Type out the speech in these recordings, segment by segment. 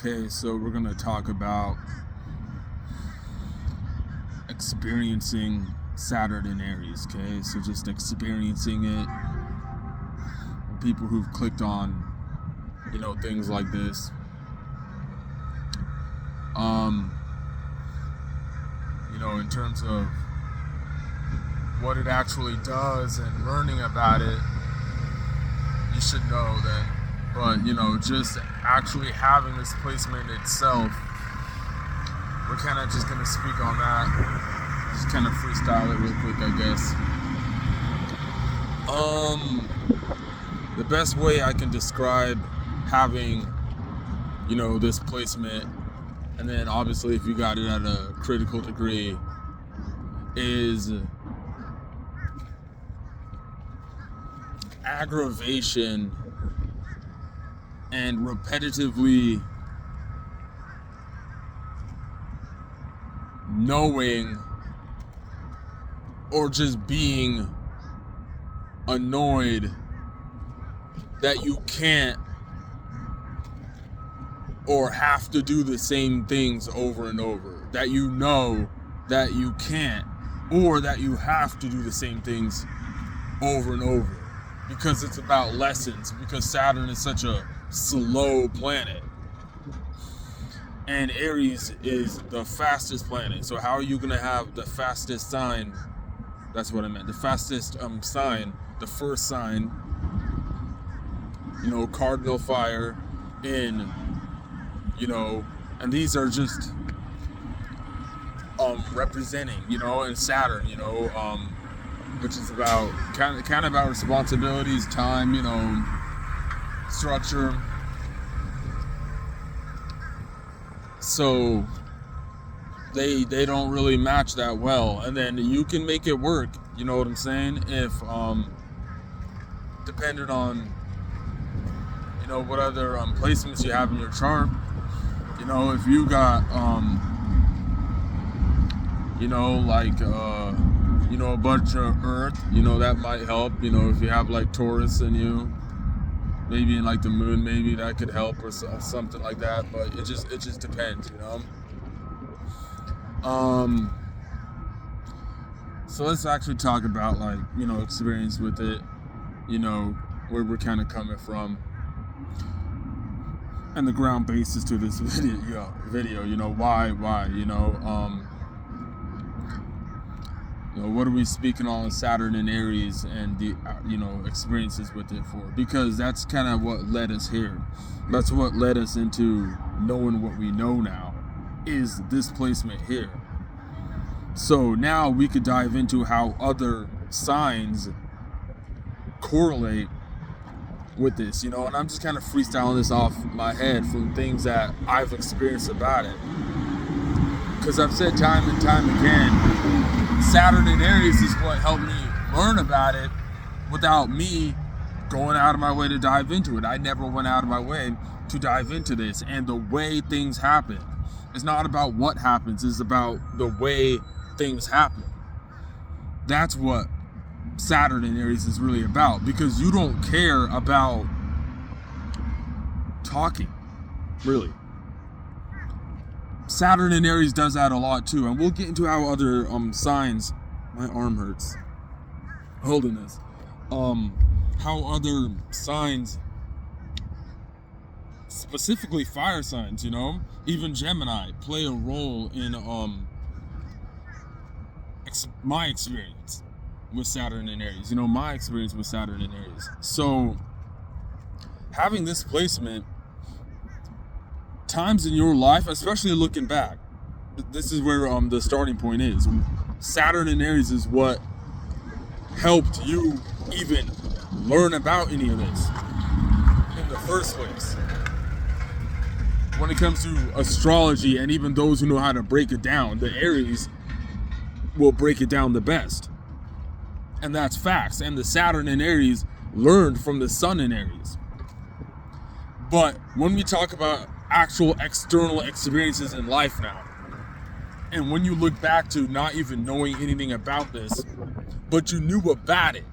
Okay, so we're going to talk about experiencing Saturn in Aries, okay? So just experiencing it. People who've clicked on, things like this. In terms of what it actually does and learning about it, you should know that. But, just actually having this placement itself, we're kind of just going to speak on that. Just kind of freestyle it real quick, I guess. The best way I can describe having, this placement, and then obviously if you got it at a critical degree, is aggravation and repetitively knowing or just being annoyed that you can't or have to do the same things over and over, that you know that you can't or that you have to do the same things over and over, because it's about lessons, because Saturn is such a slow planet and Aries is the fastest planet. So how are you going to have the fastest sign? That's what I meant. The fastest sign, the first sign, cardinal fire in, and these are just representing, and Saturn, which is about kind of about responsibilities, time, structure. So they don't really match that well, and then you can make it work, you know what I'm saying, if depending on what other placements you have in your chart. If you got a bunch of Earth, that might help. If you have like Taurus in you, maybe in like the moon, maybe that could help or something like that. But it just depends, So let's actually talk about experience with it, where we're kind of coming from, and the ground basis to this video. Why, what are we speaking on Saturn and Aries and the experiences with it for? Because that's kind of what led us here. That's what led us into knowing what we know now, is this placement here. So now we could dive into how other signs correlate with this, and I'm just kind of freestyling this off my head from things that I've experienced about it. Because I've said time and time again, Saturn in Aries is what helped me learn about it without me going out of my way to dive into it. I never went out of my way to dive into this. And the way things happen, it's not about what happens, it's about the way things happen. That's what Saturn in Aries is really about, because you don't care about talking, really. Saturn in Aries does that a lot too, and we'll get into how other signs, my arm hurts holding this, how other signs, specifically fire signs, even Gemini, play a role in my experience with Saturn and Aries, my experience with Saturn and Aries. So having this placement, times in your life, especially looking back, this is where the starting point is. Saturn and Aries is what helped you even learn about any of this in the first place. When it comes to astrology, and even those who know how to break it down, the Aries will break it down the best. And that's facts. And the Saturn in Aries learned from the Sun in Aries. But when we talk about actual external experiences in life now, and when you look back to not even knowing anything about this, but you knew about it,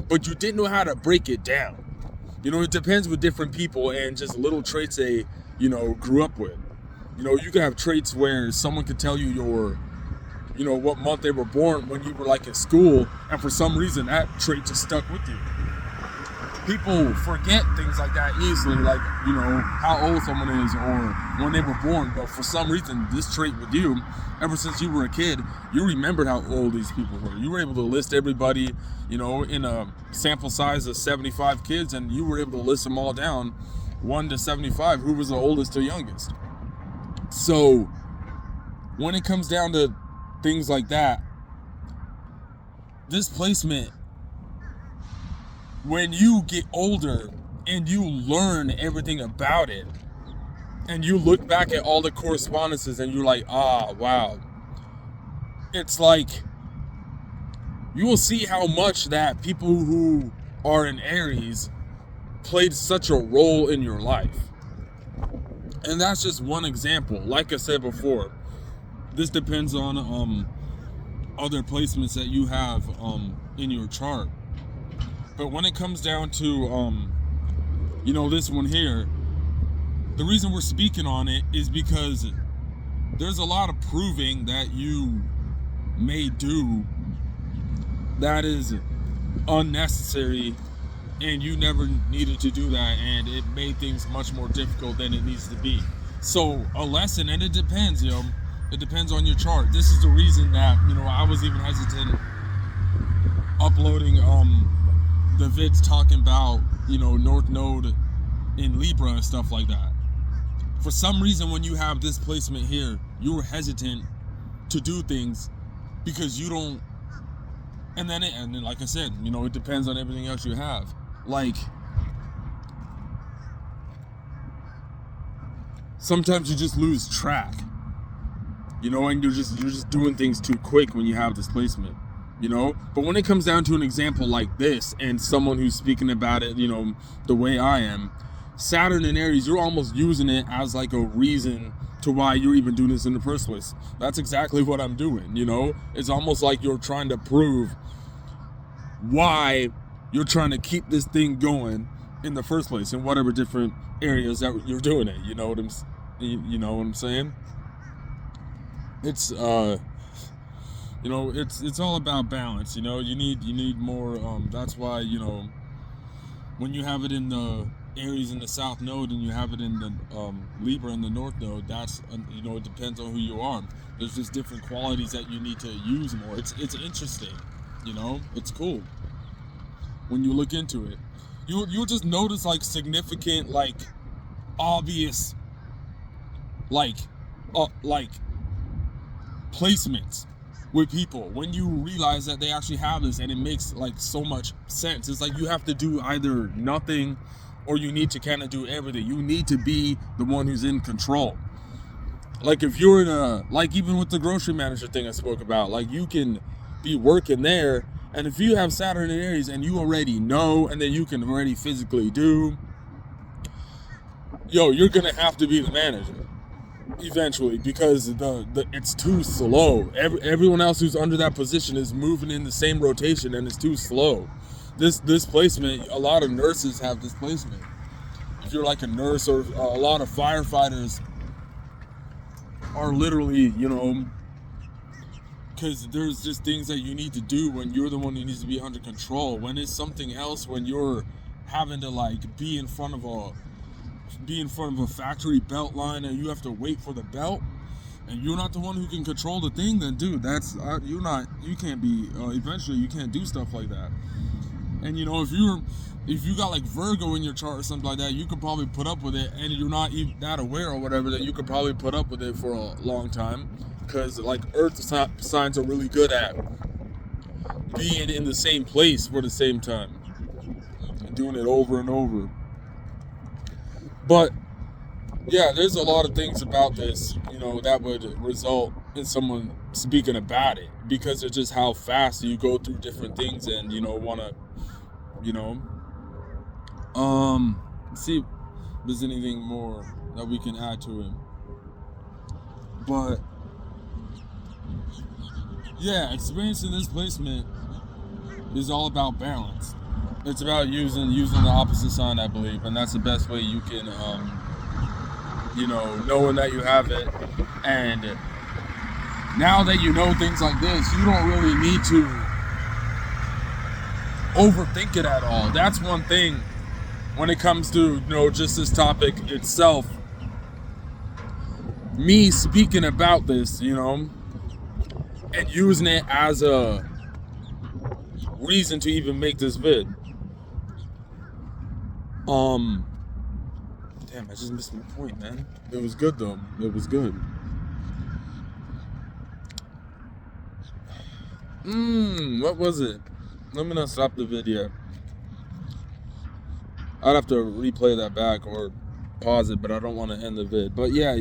but you didn't know how to break it down, It depends with different people and just little traits they, grew up with. You can have traits where someone could tell you what month they were born when you were like in school, and for some reason that trait just stuck with you. People forget things like that easily, like, how old someone is or when they were born, but for some reason this trait with you, ever since you were a kid, you remembered how old these people were. You were able to list everybody, in a sample size of 75 kids, and you were able to list them all down 1 to 75, who was the oldest or youngest. So when it comes down to things like that, this placement, when you get older and you learn everything about it, and you look back at all the correspondences and you're like, wow. It's like, you will see how much that people who are in Aries played such a role in your life. And that's just one example. Like I said before, this depends on other placements that you have in your chart. But when it comes down to this one here, the reason we're speaking on it is because there's a lot of proving that you may do that is unnecessary, and you never needed to do that, and it made things much more difficult than it needs to be. So a lesson, and it depends, it depends on your chart. This is the reason that, I was even hesitant uploading the vids talking about, North Node in Libra and stuff like that. For some reason, when you have this placement here, you're hesitant to do things because you don't. And then like I said, it depends on everything else you have. Like, sometimes you just lose track, and you're just doing things too quick when you have this placement. But when it comes down to an example like this, and someone who's speaking about it, the way I am, Saturn and Aries, you're almost using it as like a reason to why you're even doing this in the first place. That's exactly what I'm doing, It's almost like you're trying to prove why you're trying to keep this thing going in the first place, in whatever different areas that you're doing it. You know what I'm saying? It's it's all about balance. You need more. That's why when you have it in the Aries in the South Node and you have it in the Libra in the North Node, that's it depends on who you are. There's just different qualities that you need to use more. It's interesting. It's cool when you look into it. You'll just notice like significant, like obvious, like placements with people when you realize that they actually have this, and it makes like so much sense. It's like you have to do either nothing or you need to kind of do everything. You need to be the one who's in control. Like if you're in like even with the grocery manager thing I spoke about, like you can be working there, and if you have Saturn and Aries and you already know, and then you can already physically do, you're gonna have to be the manager eventually, because the it's too slow. Everyone else who's under that position is moving in the same rotation, and it's too slow. This placement, a lot of nurses have this placement. If you're like a nurse, or a lot of firefighters are literally, because there's just things that you need to do when you're the one who needs to be under control. When it's something else, when you're having to like be in front of a factory belt line and you have to wait for the belt, and you're not the one who can control the thing, then dude, that's you can't be eventually you can't do stuff like that. And if you got like Virgo in your chart or something like that, you could probably put up with it, and you're not even that aware or whatever, that you could probably put up with it for a long time, because like Earth signs are really good at being in the same place for the same time and doing it over and over. But yeah, there's a lot of things about this, that would result in someone speaking about it, because it's just how fast you go through different things and, want to, see if there's anything more that we can add to it. But yeah, experiencing this placement is all about balance. It's about using the opposite sign, I believe, and that's the best way you can, knowing that you have it. And now that you know things like this, you don't really need to overthink it at all. That's one thing when it comes to, just this topic itself. Me speaking about this, and using it as a reason to even make this vid. Damn, I just missed my point, man. It was good though. It was good. What was it? Let me not stop the video. I'd have to replay that back or pause it, but I don't want to end the vid. But yeah,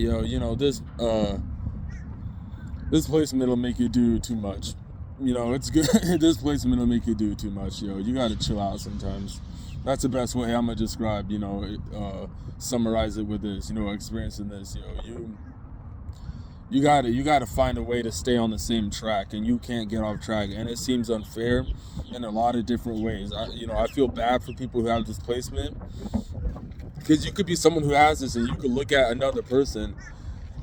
this placement will make you do too much. It's good. This placement will make you do too much, You gotta chill out sometimes. That's the best way I'm gonna describe, summarize it with this, experiencing this, you gotta find a way to stay on the same track, and you can't get off track. And it seems unfair in a lot of different ways. I feel bad for people who have this placement, because you could be someone who has this, and you could look at another person,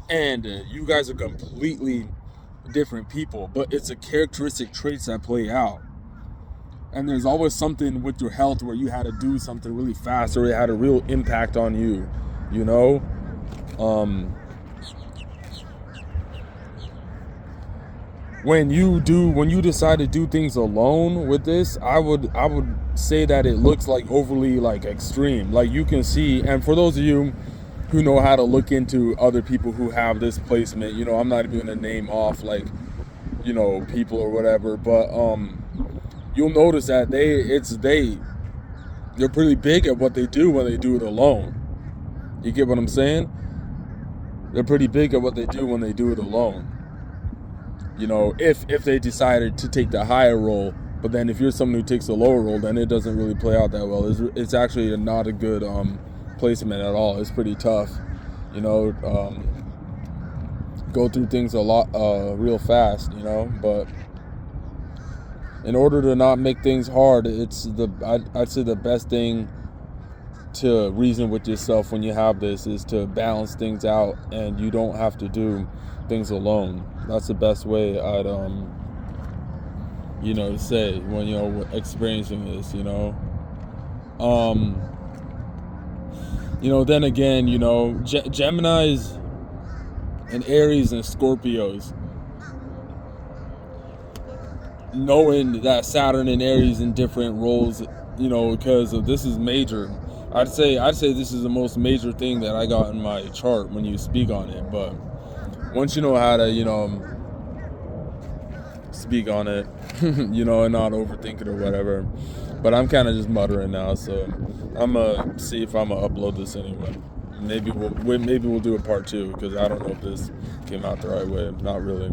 and you guys are completely different people, but it's a characteristic traits that play out. And there's always something with your health where you had to do something really fast, or it had a real impact on you, when you decide to do things alone with this, I would say that it looks like overly like extreme. Like you can see, and for those of you who know how to look into other people who have this placement, I'm not even gonna name off like, people or whatever, but you'll notice that they're pretty big at what they do when they do it alone. You get what I'm saying? They're pretty big at what they do when they do it alone. If they decided to take the higher role, but then if you're someone who takes the lower role, then it doesn't really play out that well. It's actually not a good placement at all. It's pretty tough, go through things a lot real fast, but in order to not make things hard, I'd say the best thing to reason with yourself when you have this is to balance things out, and you don't have to do things alone. That's the best way I'd say when experiencing this, then again, Geminis and Aries and Scorpios, knowing that Saturn and Aries in different roles, because this is major. I'd say this is the most major thing that I got in my chart when you speak on it. But once you know how to, speak on it, and not overthink it or whatever. But I'm kind of just muttering now, so I'm gonna see if I'm gonna upload this anyway. Maybe we'll do a part 2, because I don't know if this came out the right way. Not really.